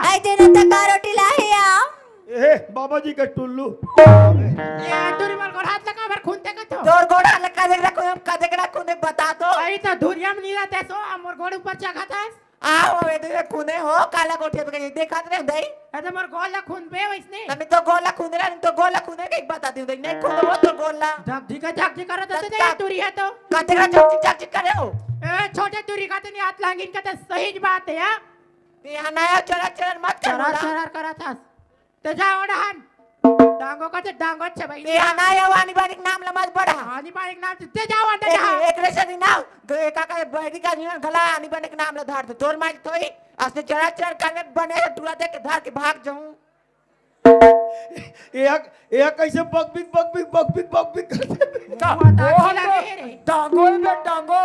आई देना तक रोटी लाहे आ ए बाबा जी का टुल्लू ये तुरी मल को हाथ लगा भर खूनते का तो तोर गोड़ा लगा देख रखो हम का देख रखो ने बता दो आई तो धुरिया में नहीं रहते सो मोर गोड़ ऊपर चढ़ा था आओ वे दे खूने हो काला कोठे पे देखा रे दई ऐसे मोर गोला खून पे वैसने तने तो गोला खूने रे तो गोला खूने के बता दी दई नहीं खून हो तो गोला झक ढी करत होते ते तुरी है तो का देख रहा चक करे हो ए छोटे तुरी का तो नहीं हाथ लागिन का तो सही बात है यार ये नया चरा चरा मत कर चरा करा था ते जा ओडहन डांगो का ते डांगो छे भाई ये नया वानी बारिक नाम लमज बड़ा आनी बारिक नाम ते जाओ अंदर जा एक रेशन ना गए काका बड़ी का जीवन गला आनी बने के नाम ले धार दो तोर माइक तोई असने चरा चरा करने बने टूरा दे के धार के भाग जाऊं एक कैसे बकबिक करते डांगो में डांगो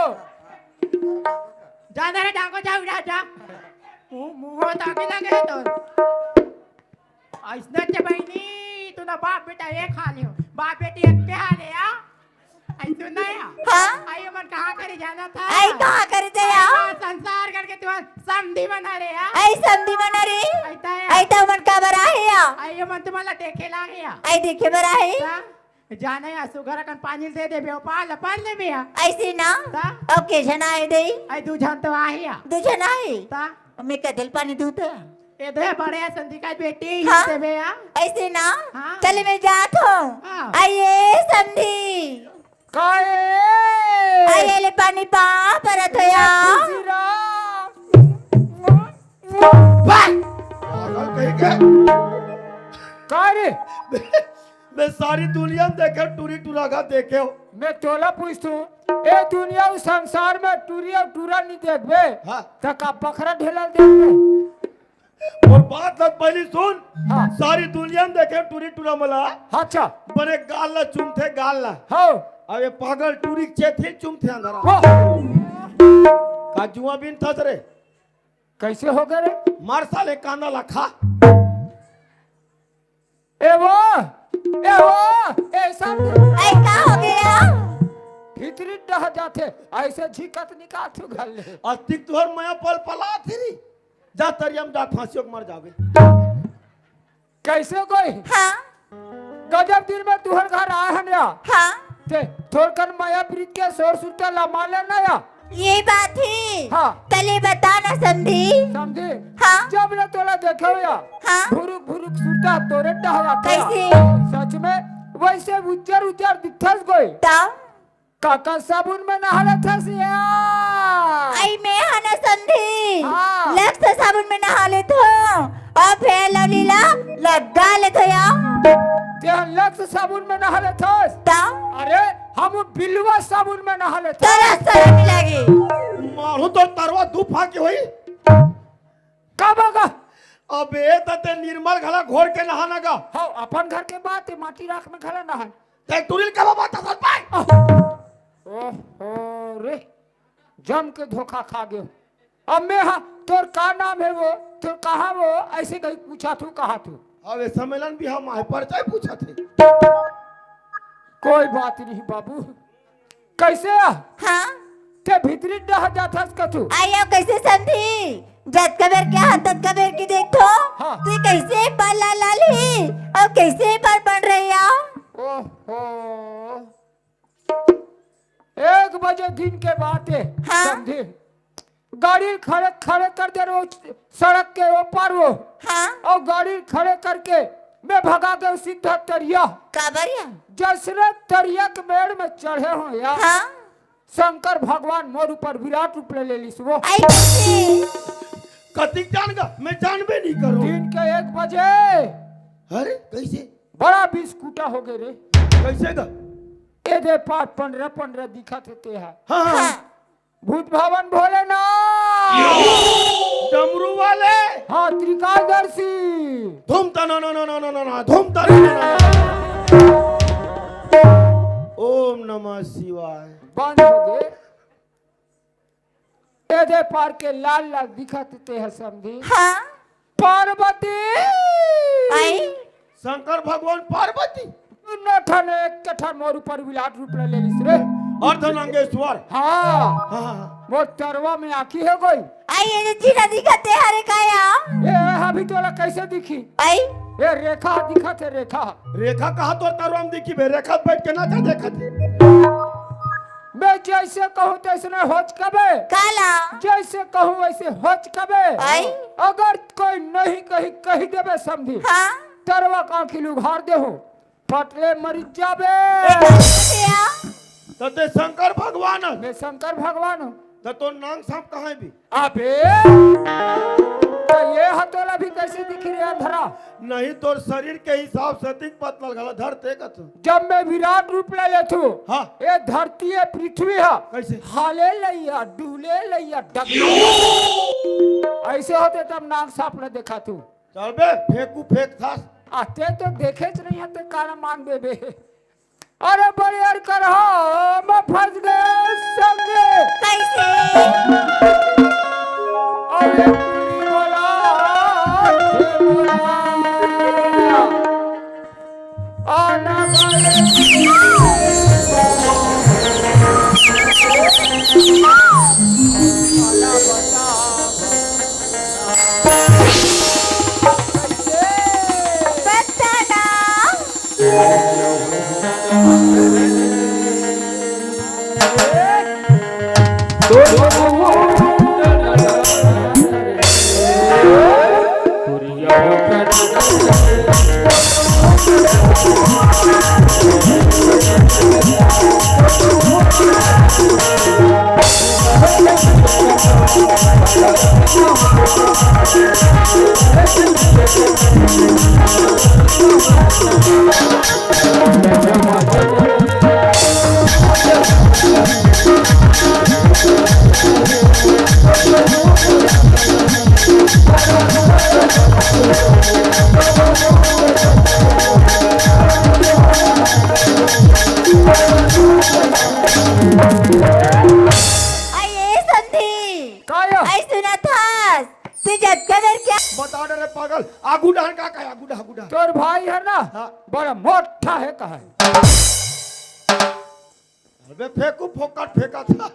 जा रे डांगो जा उड़ा जा मुंह ताके लगे तो ऐसना चे बहिनी तू ना बाप बेटा एक खा लियो बाप बेटी एक के खा ले आ आई तू ना या हां आई मन कहां करे जाना था आई कहां करे थे आ संसार करके तू समधी बना रे आ आई संधि मना रे आई तो मन का बरा है आ आई मन तुम्हाला देखेला है या आई देखे बरा है जाने या सुगर कन पानी दे दे बे पाल पाल ले बे ऐसे ना ओके जना है दे आई तू जानतो आहे या दू जना है ता मैं का दिल पानी दूता ए दे बड़े संधि का बेटी हाँ? से बे या ऐसे ना हाँ? चले मैं जात हूँ हाँ। आइए संधि काए आइए ले पानी पा परत होया पागल कहीं के कारे मैं सारी दुनिया में देखे टूरी टूरागा देखे हो मैं तोला पूछतू ए दुनिया उस संसार में टूरिया टूरा नहीं देखबे हाँ। तका बखरा ढेला देखबे और बात लग पहली सुन हाँ। सारी दुनिया में देखे टूरी टूरा मला अच्छा बने गाल ला चुमथे गाल ला हो अब ये पागल टूरी चेथे चुमथे अंदर काजुआ बिन थस रे कैसे हो गए रे मार साले कांदा ला खा ए वो ऐसा आई का हो गया भीतरी डह जाते ऐसे झिकत निकाल तू घर ले अस्तिक तुहर माया पल पला थी जा तरियम जा फांसियों के मर जावे कैसे कोई हाँ गजब दिन में तुहर घर आया है ना हाँ ते थोड़ कर माया ब्रिज के सोर सुरता ला माले ना या ये बात ही हाँ। पहले बताना संधि समझे हाँ जब ने तोला देखे हो या हाँ भुरुक भुरुक सुरता तोरे डह जाता कैसे सच में वैसे उज्जर दिखथस कोई तब काका साबुन में नहाले थस या आई मैं हना संधि हाँ। लक्स साबुन में नहा ले तो और फिर लवलीला लगा ले तो या ते लक्स साबुन में नहाले थस तब अरे हम बिलवा साबुन में नहाले थस तोरा सर मिलागी मारू तो तरवा दू फाके होई कब का अबे तते निर्मल घला घोर के नहाना का हाँ अपन घर के बात है माटी राख में खला नहा ते टूरिल का बात था पाए ओहो रे जम के धोखा खा गए अब मैं हाँ तोर का नाम है वो तोर कहाँ वो ऐसे कहीं पूछा तू कहा तू अब ये सम्मेलन भी हम आए परिचय पूछा थे कोई बात नहीं बाबू कैसे आ हाँ ते भीतरी डह जाता का तू आइयो कैसे संधि जत कबर क्या हाथ तक कबर की देखो हाँ। तू कैसे पल्ला लाली और कैसे पर बन रही हो ओहो 1 बजे दिन के बात है हाँ। समझे गाड़ी खड़े खड़े कर दे रो सड़क के ऊपर वो हाँ और गाड़ी खड़े करके मैं भगा गया सीधा तरिया काबरिया जसरे तरिया के मेड़ में चढ़े हो या हाँ शंकर भगवान मोर ऊपर विराट रूप ले ली वो आई कैसे कतिक जान मैं जानबे नहीं करो दिन के 1 बजे अरे कैसे बड़ा बिस्कुटा हो गए रे कैसे गा ए दे 15 दिखा थे है हाँ हाँ हाँ भूत भवन भोलेनाथ डमरू वाले हाँ त्रिकालदर्शी धूम तना ना ना ना ना ना धूम तना ना ओम नमः शिवाय बंद हो गए ए दे पार के लाल लाल दिखाते हैं समझी हाँ पार्वती आई शंकर भगवान पार्वती नठन एक कठन मोर ऊपर विराट रूप ले लिस रे अर्धनांगेश्वर। हाँ हाँ हाँ। वो तरवा में आखी है कोई। आई ये जीरा दिखते हरे काया ये अभी तोला कैसे दिखी? आई ये रेखा दिखत है, रेखा। रेखा कहा तो तरवा में दिखी बे, रेखा बैठ के ना जा देखत है। मैं जैसे कहूँ तैसे होच कबे, काला जैसे कहूँ वैसे होच कबे। आई अगर कोई नहीं कही देवे समझी हाँ तरवा का आँखी उघार दे हो फटले मरी जाबे। या तो ते शंकर भगवान है। मैं शंकर भगवान हूँ। तो नांग सांप कहाँ है भी? अबे तो ये हथौला भी कैसे दिख रही है अंधरा? नहीं तोर शरीर के हिसाब से दिख पतला गला धरते का तू। जब मैं विराट रूप ले लेतू हाँ। ये धरती है पृथ्वी है कैसे? हाले लैया डूले लैया डगले ऐसे होते तब नाग सांप ने देखा तू। चल बे फेंकू फेंक था। आते तो देखे नहीं आते काला मांग बेबे। अरे बड़े यार कर हो मैं फंस गए संगे। कैसे अरे पूरी बोला हे बोला आना बताना बता दे रे पागल आगू डान का है आगू डान। तोर भाई है ना हाँ। बड़ा मोटा है कहा है। अबे फेंकू फोकट फेंका था।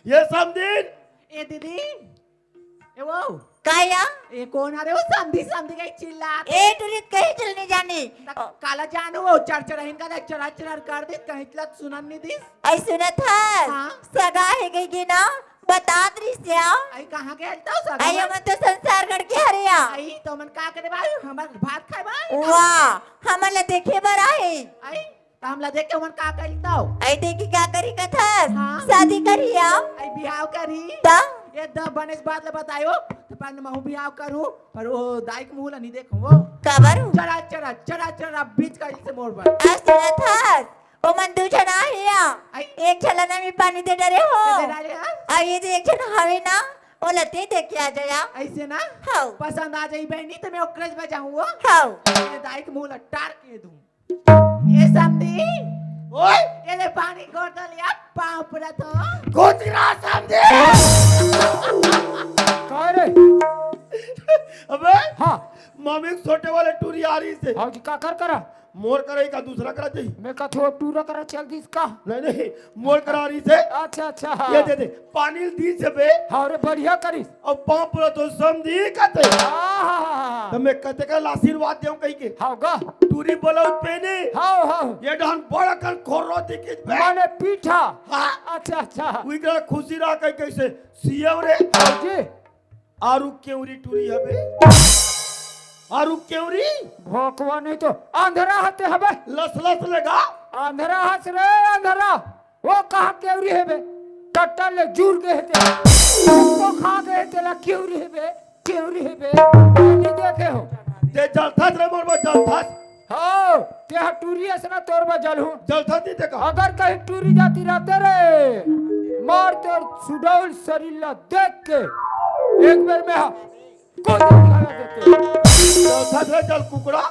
ये समझीन ए दीदी ए वो काया ए कौन आ रहे हो? समधी समधी कहीं चिल्ला ए टुरित कहीं चलने जाने काला जानू वो चढ़ इनका देख चढ़ कर दे कहीं तक सुनन नहीं दिस। आई सुना था हाँ। सगा है गई की ना बता दृश्या आई कहाँ के हलता हो आई हम तो संसार गढ़ के हरिया आई तो मन का करे भाई हमार भात खाए भाई वाह हमला देखे बर आहे आई तो हमला देख के मन का करता हो आई देखी क्या करी कथा हाँ। शादी करिया आई बिहाव करी ता ये द बनेस बात ले बतायो तो पर मैं बिहाव करूं पर वो दाई के मुंह नहीं देखूं वो कबर चढ़ा बीच का से मोड़ पर आज सुना था ओ मन दू जना हिया आई एक छलना में पानी दे डरे हो दे डाले हाँ? आई ये एक छन हवे ना ओ लते देख के आ जाया ऐसे ना हाउ पसंद आ जाई बहनी तो मैं ओकरेज बजाऊं वो हाउ ये दाई के मुंह लटार के दूं ये समझी ओए ये ले पानी गोर लिया पांव पूरा तो गोतरा समझे। कह रे अबे हाँ मम्मी छोटे वाले टूरी आ रही से हाँ जी का कर करा मोर करे का दूसरा करा चाहिए। मैं का थोड़ा टूरा करा चल दी इसका। नहीं मोर करा रही से अच्छा अच्छा हाँ ये दे पानी दी से बे हाँ रे बढ़िया करी अब पांव पूरा तो समझी कहते हाँ तो मैं कहते का आशीर्वाद देऊं कहीं के हाँ गा टूरी बोला पेने हाँ हाँ ये डान बड़ा कर खोरो दिखे बे माने पीठा हाँ अच्छा अच्छा उइकरा खुशी रहा कहीं कैसे सीएम रे हाँ जी आरु केवरी टूरी हबे आरु केवरी भोकवा नहीं तो अंधेरा हते हबे लस लस लगा अंधेरा हस रे अंधेरा वो कहाँ केवरी है बे टट्टा ले जुड़ गए थे वो खा गए थे ला केवरी है बे नहीं देखे हो ते जलथास रे मोर जलथास हाँ ते टूरी ऐसा ना तोर में जल हूँ जलथास नहीं देखा अगर कहीं टूरी जाती रहते रे मार तेर सुडौल शरीर ला देख के एक बार में को देते जलथास रे जल कुकड़ा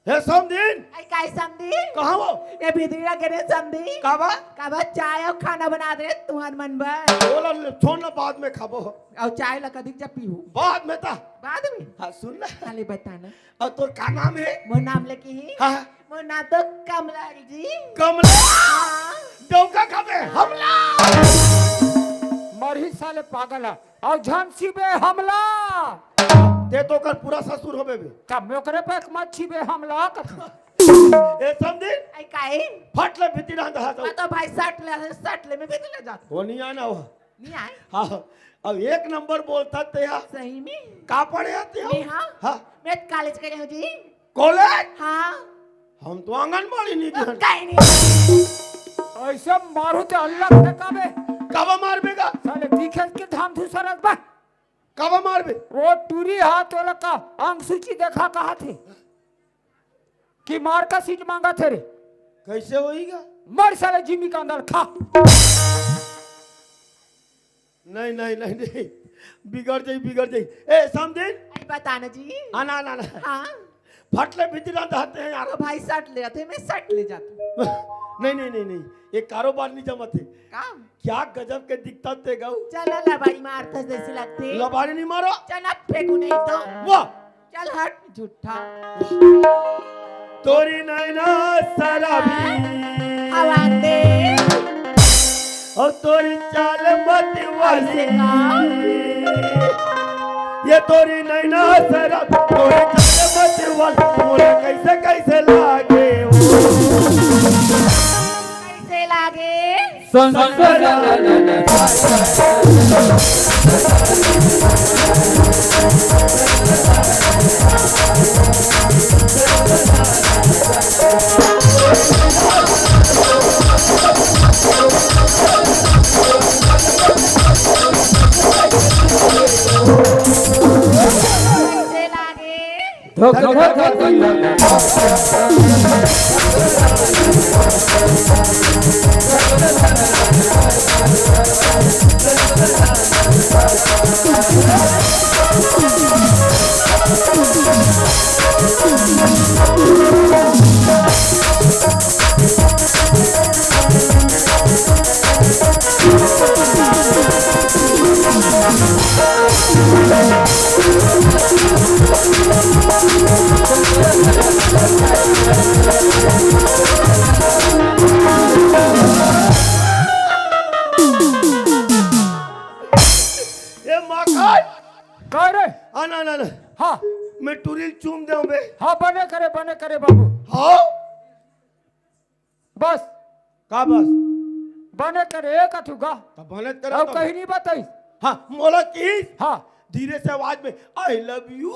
हे समदीन आई काय समझी कहाँ वो ये बिदरीरा करे समझी काबा काबा चाय और खाना बना दे तुम्हार मन बा बोला छोड़ ना बाद में खाबो और चाय ला कदी जब पीहू बाद में ता बाद में हाँ सुन ना खाली बताना और तोर का नाम है मोर नाम लेके ही हाँ मोर नाम तो कमला जी कमला हाँ डौका खाबे हमला मरही साले पागल है और झांसी बे हमला ते तो कर पूरा ससुर होबे बे का मोकरे पे मच्छी बे हमला कथु ए समदीन आई काय फट ले भीतर रहा था मैं तो भाई सट ले में भी ले जाता वो नहीं आना हुआ नहीं आए हाँ अब एक नंबर बोलता ते यहाँ सही में का पढ़े आते हो मैं हाँ हाँ मैं कॉलेज करे हूँ जी कॉलेज हाँ हम तो आंगनबाड़ी नहीं तो गए काय नहीं ऐसे मारू ते अल्लाह के काबे कब मार बेगा साले दिखे के धाम धुसरत बा कब मार बे वो टूरी हाथ वाला का अंग सूची देखा कहा थे कि मार का सीट मांगा थे रे कैसे होएगा मर साले जिमी का अंदर खा नहीं नहीं नहीं नहीं बिगड़ जाई ए समझिन आई बताना जी आना आना आना हाँ फटले भीतर रहते हैं यार तो भाई सट ले जाते मैं सट ले जाता नहीं नहीं नहीं नहीं ये कारोबार नहीं जमत है काम क्या गजब के दिखता थे गाँव चल लबाड़ी मारता जैसे लगते लबाड़ी नहीं मारो चल अब फेंकू नहीं तो वाह चल हट झूठा तोरी नैना शराबी हवा दे और तोरी चाल मत वाली ऐसे का ये तोरी नैना शराबी तोरी चाल मत वाली मोरे कैसे कैसे लागे कैसे लागे कैसे लागे ये मकान कह रे आना आना आना हाँ मैं टूरिल चूम दे बे हाँ बने करे बाबू हाँ बस का बस बने करे एक अथुगा तब भले अब करो कहीं नहीं बताई हाँ मोला की हाँ धीरे से आवाज में आई लव यू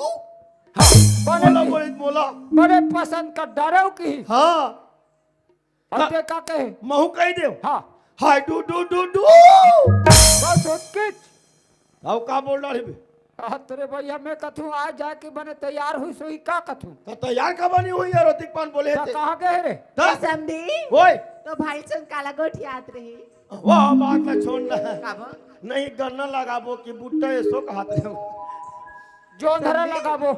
हाँ मोला बने बोले मोला बड़े पसंद कर डारे की हाँ अते का कहे महू कह दे हाँ हाय डू बस उसकी अब का बोल रहा है बे तेरे भैया मैं कथू आ जाए कि बने तैयार हुई सोई का कथू तो तैयार कब नहीं हुई यार ऋतिक पान बोले थे कहाँ गए रे दस समझी ओए तो भाई संग काला गोठ याद रही वाह बात ना छोड़ना काबा नहीं गन्ना लगाबो कि बुट्टा ऐसो कहते हैं जो धरा लगाबो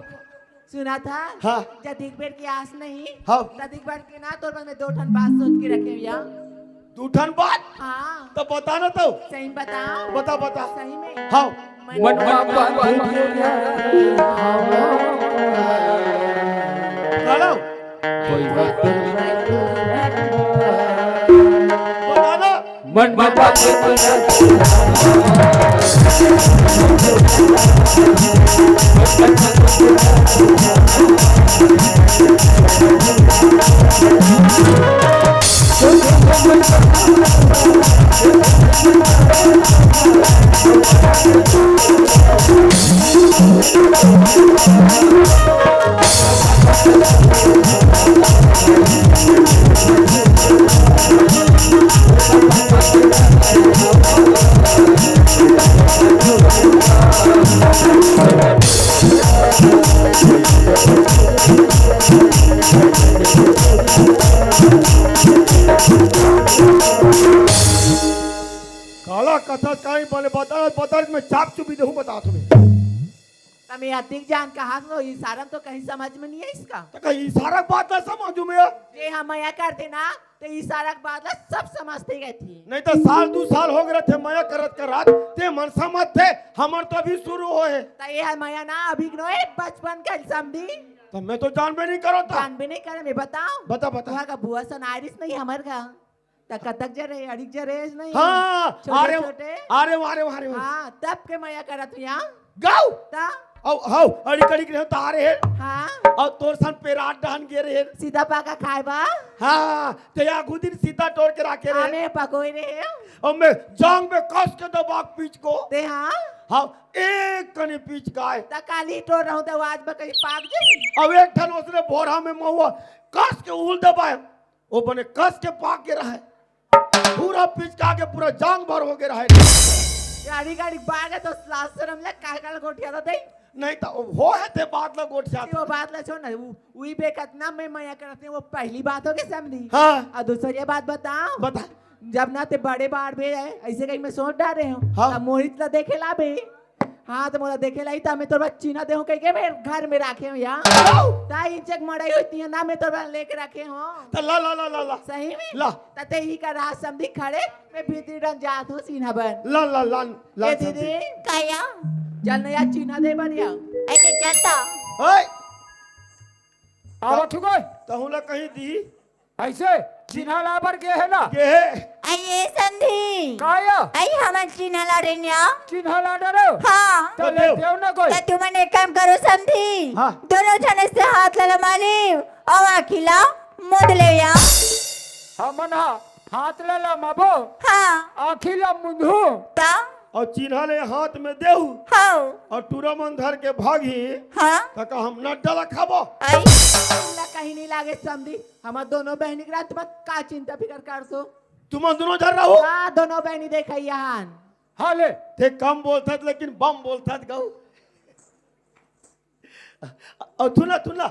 सुना था हाँ। जदिक बेर की आस नहीं हाँ। जदिक बेर के ना तोर में दो ठन बात सोच के रखे भैया दूठन बात हाँ तो बता ना तो सही बताओ बता बता सही में हाँ हेलो बता ना काला कथा काई बोले बता बता मैं चाप चुपी दे बता तुम्हें हमें अधिक जान कहा इशारा तो कहीं समझ में नहीं है इसका। तो कहीं इशारा की बात ना समझू में ये हम मया करते ना तो इशारा की बात सब समझते गए थी। नहीं तो साल 2 साल हो गए थे मया करत ते मन समझ थे हमर तो अभी शुरू हो है। तो ये मया ना अभी बचपन का समझी तो मैं तो जानबे नहीं करो था। जान भी नहीं करे मैं बताऊं बता बता। वहाँ का बुआ सन आयरिस नहीं हमार का तो कतक जरे अड़िक जरे नहीं हाँ छोटे अरे छोटे अरे वारे वारे हाँ तब के मया करत यहाँ गाओ ता औ हाउ अड़ी कड़ी रहे तारे है हाँ और तोर सन पेराट डहन गे रहे सीधा पाका खाए बा हाँ ते या खुदिन सीता तोड़ के रखे रहे हमें पकोई रहे और मैं जांग में कस के दबाक पीछ को ते हाँ हाँ एक कनी पीछ गाय ता काली टोर रहूं तो आज बकई पाक जाई अब एक ठन उसने बोरा में महुआ कस के उल दबाए वो बने कस के पाक के रहे पूरा पीछ का के पूरा जांग भर हो के रहे गाड़ी गाड़ी बाग है तो लाशरम ले काल गोटिया तो दे नहीं तो हो है थे बात लो गोट वो बात ला छोड़ ना वही बेकत ना मैं मया करते वो पहली बात हो के समझी हाँ और दूसरी बात बताओ बता जब ना ते बड़े बाढ़ में है ऐसे कहीं मैं सोच डाले हूँ हाँ। तब मोहित ला देखे ला बे हाँ तो मोला देखे लाई था मैं तो बच्ची ना दे हूँ कहीं के मैं घर में रखे हूँ यहाँ ताई इंचक मड़ाई होती है ना मैं तो लेके रखे हूँ तो ला ला ला ला ला सही में ला तते ही का रात समझी खड़े मैं भीतर रन जात हूँ सीना बन ला ला ला ला ए दीदी काया चल ना यार चीना दे बढ़िया ऐसे चलता ओए आवत गए तहुला कहीं दी ऐसे चिन्हा लाबर के है ना के है आइए संधि काया आई हमार चिन्हला रेन्या चिन्हा ला डरो हाँ तो ले देव ना कोई तो तुमने एक काम करो समझी हाँ। दोनों जने से हाथ लगा माली और खिला मुद ले या हमन हाथ ले ला मबो हाँ आखिला मुंधू ता और चिन्हा ले हाथ में देहू हाँ और टूरामन धर के भागी हाँ तक हम न डला खाबो आई ना कहीं नहीं लागे समझी हमार दोनों बहनी की रात मत का चिंता फिकर कर दो तुम दोनों धर रहो हाँ दोनों बहनी देखा यहाँ हाले थे कम बोलता लेकिन बम बोलता गऊ और थुना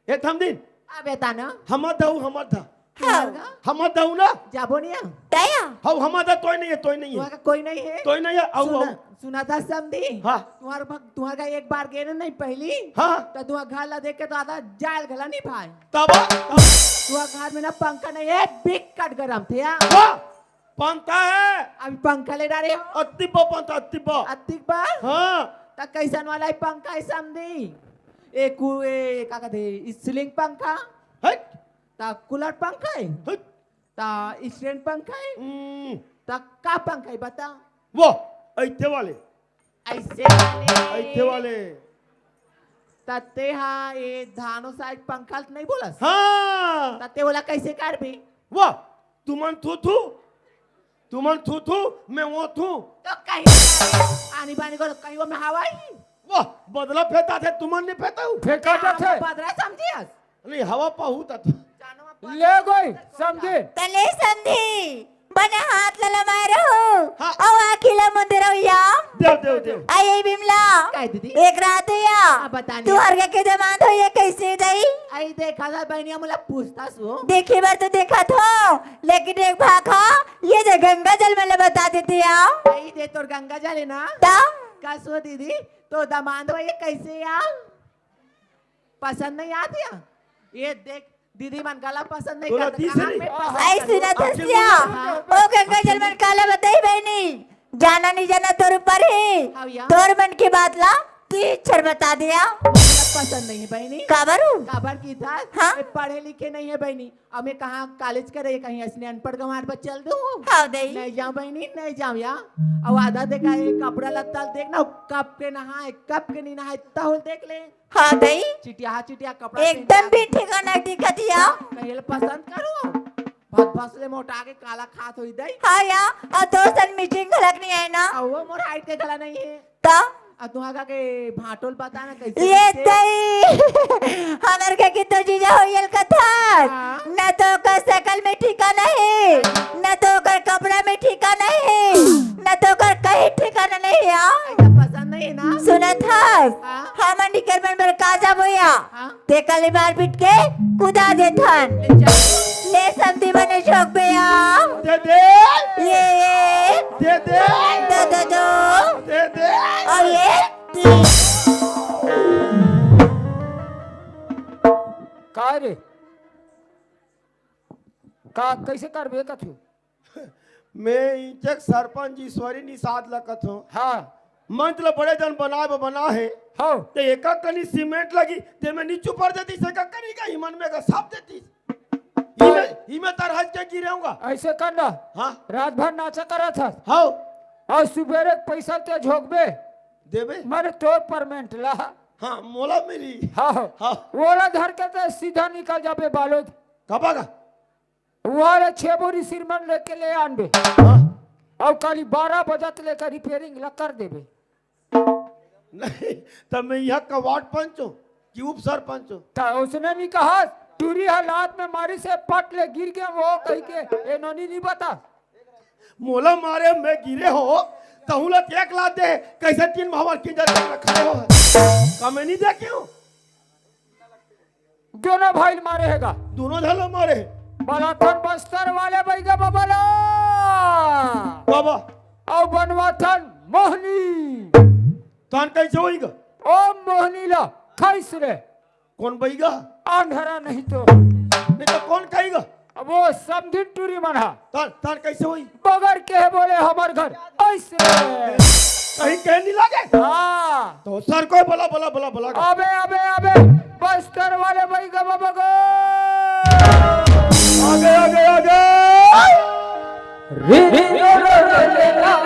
ये थम दिन अब था ना हम था हाँ हम दऊ ना जाबो नहीं दया हाउ हम दा तोय नहीं है वहाँ का कोई नहीं है तोय नहीं है आउ सुना, सुना था समझी हाँ। तुम्हारा एक बार गए ना नहीं पहली हाँ तो तुम्हारा घर ला देख के तो आधा जाल गला नहीं भाई तब तुम्हारा घर में ना पंखा नहीं है बिग कट गरम थे वाह पंता है अभी पंखा ले डाले हो अत्तिबा पंता अत्तिबा अतिक बार हाँ तो कैसन वाला ही पंखा है समझी एक क्या कहते स्लिंग पंखा हट ता कूलर पंखा है हट ता स्टैंड पंखा है ता का पंखा है बता वो ऐते वाले ऐसे वाले तते हाँ ये धानो साइज पंखा नहीं बोला हाँ तते बोला कैसे कर भी वाह तुमन थू मैं वो थू तो कहीं आनी बानी को कहीं वो में हवाई वाह बदला फेंता थे तुमन नहीं फेंता हूँ फेंका जाते बदरा समझिए नहीं हवा पाहू था तो ले गई समझे तले संधि बने हाथ लला मारो हाँ। और खिला मुद या देव आई बिमला काय दीदी एक रात या बतानी तू हर के जमान हो ये कैसे दई आई देखा था बहनिया मुला पूछता सो देखी बार तो देखा था लेकिन एक भाखा ये जो गंगा जल में बता देती आ आई दे तोर गंगा जले ना ता का सो दीदी तो दामाद ये कैसे या पसंद नहीं आती या ये देख दीदी मन गला पसंद नहीं तोरा करता तीसरी? कहाँ पे पसंद आई करती? सुना थसिया ओ गंगा जल में काला बताई बहनी जाना नहीं जाना तोर ऊपर हाँ ही या। तोर मन की बात ला टीचर बता दिया मुझे पसंद नहीं है बहनी काबरू काबर की था हाँ? ये पढ़े लिखे नहीं है बहनी अब मैं कहाँ कॉलेज करे कहीं ऐसे अनपढ़ गंवार पर चल दूँ हाँ दई नहीं जाऊँ बहनी नहीं जाऊँ यहाँ अब आधा देखा है कपड़ा लत्ता देखना कब के नहाए कब के नहीं नहाए तहुल देख ले हाँ दई चिटिया कपड़ा एकदम भी ठिकाना दिखा दिया पहले पसंद करो बहुत फसले मोटा के काला खात हुई दई हाँ या और दोस्तन मीटिंग खलक नहीं है ना अब वो मोर हाइट के गला नहीं है ता अब तुम्हारा के भाटोल पता ना कैसे ये कैसे- दई हमर के कितो चीजा होयल कथार हाँ। न तो का शकल में ठिकाना है न तो कर कपड़ा में ठिकाना है न तो कर कहीं ठिकाना नहीं है ऐसा पसंद नहीं है ना सुना था हाँ। हम निकर मन बर काजा बोया हाँ। ते कली मार पीट के कुदा दे थन ले चल। ले समधी बने शौक बेया दे ये दे दो दे दो दे और ये तीन रे का कैसे करबे कथू मैं इंचक सरपंच ईश्वरी निषाद लकत हूँ हाँ मंत्र बड़े जन बना है हो तो एक कनी सीमेंट लगी ते में नीचू पड़ देती से कनी का हिमन में का साफ देती इमे तर हज के गिरेऊंगा ऐसे करना हाँ रात भर नाचा करा था हाँ और सुबेरे पैसा ते झोंकबे देवे मारे तो परमेंट ला हाँ मोला मेरी हाँ हाँ ओला धर के ते सीधा निकल जाबे बालोद कबागा वारे 6 बोरी सिरमन लेके ले आनबे हाँ और कल 12 बजे लेकर रिपेयरिंग ला कर देबे नहीं तब मैं यहाँ का वार्ड पंच हूँ कि उप सरपंच हूँ तो उसने नहीं कहा टूरी हालात में मारी से पट ले गिर गया वो कह के एनोनी नहीं बता मोला मारे मैं गिरे हो तो हूँ लोग 1 लाख दे कैसे 3 भवन की जगह खड़े हो का मैं नहीं देखे हूँ दोनों भाई मारे हैगा दोनों झलो मारे बलाथन बस्तर वाले बैगा बबला बाबा और बनवाथन मोहनी तान कैसे होएगा ओ मोहनी ला खैस रे कौन बईगा अंधरा नहीं तो नहीं तो कौन कहेगा अब वो समझिन टूरी मना तान तान कैसे होई बगर के बोले हमार घर ऐसे कहीं कह नहीं लगे हाँ तो सर को बोला बोला बोला बोला अबे अबे अबे बस्तर वाले बैगा बबगो आगे आगे आगे रे रे रो रो रे ला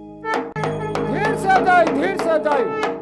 धीर से जाई, धीर से जाई।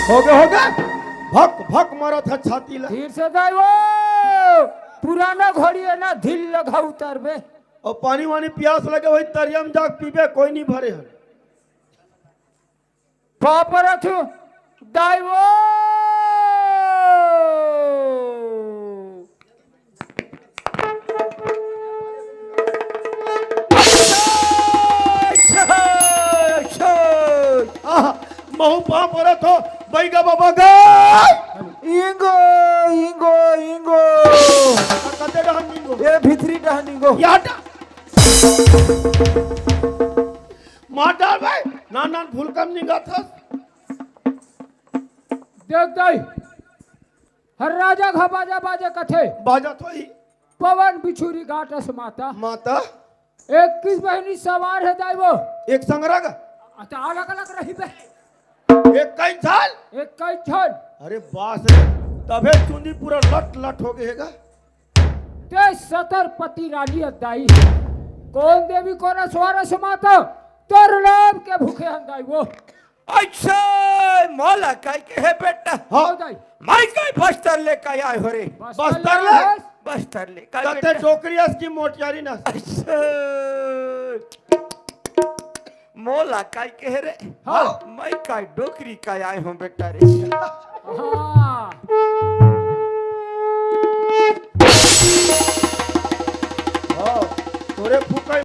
हो गया भक भक मारा था छाती ला धीर से दाइवो पुराना घड़ी है ना ढील लगा उतर बे और पानी वानी प्यास लगे वही तरियम जाग पीबे कोई नहीं भरे हन पापर थू दाइवो महू पा पर तो बैगा बाबा गए इंगो इंगो इंगो कते रहन निगो ये भीतरी डहनिंगो याटा माटा भाई नान फूल कम निगा था देख दाई हर राजा घा बाजा बाजे कथे बाजा तो ही पवन बिछुरी घाटस माता माता 21 बहनी सवार है दाइवो एक संगरा का अच्छा अलग अलग रही बे एक कई साल एक कई छन अरे बास रे तबे चुंदी पूरा लट लट हो गएगा ते सतरपति रानी अदाई कौन देवी कौन स्वारस माता तोर नाम के भूखे हंदाई वो अच्छा मौला काय के है बेटा हाँ दाई माई काय बस्तर ले काय आए हो रे बस्तर ले बस्तर ले काय कते बेटा डोकरिया की मोटियारी ना अच्छा मौला काय के है रे हाँ। माई काय डोकरी काय आए हो बेटा रे हाँ तोरे फूका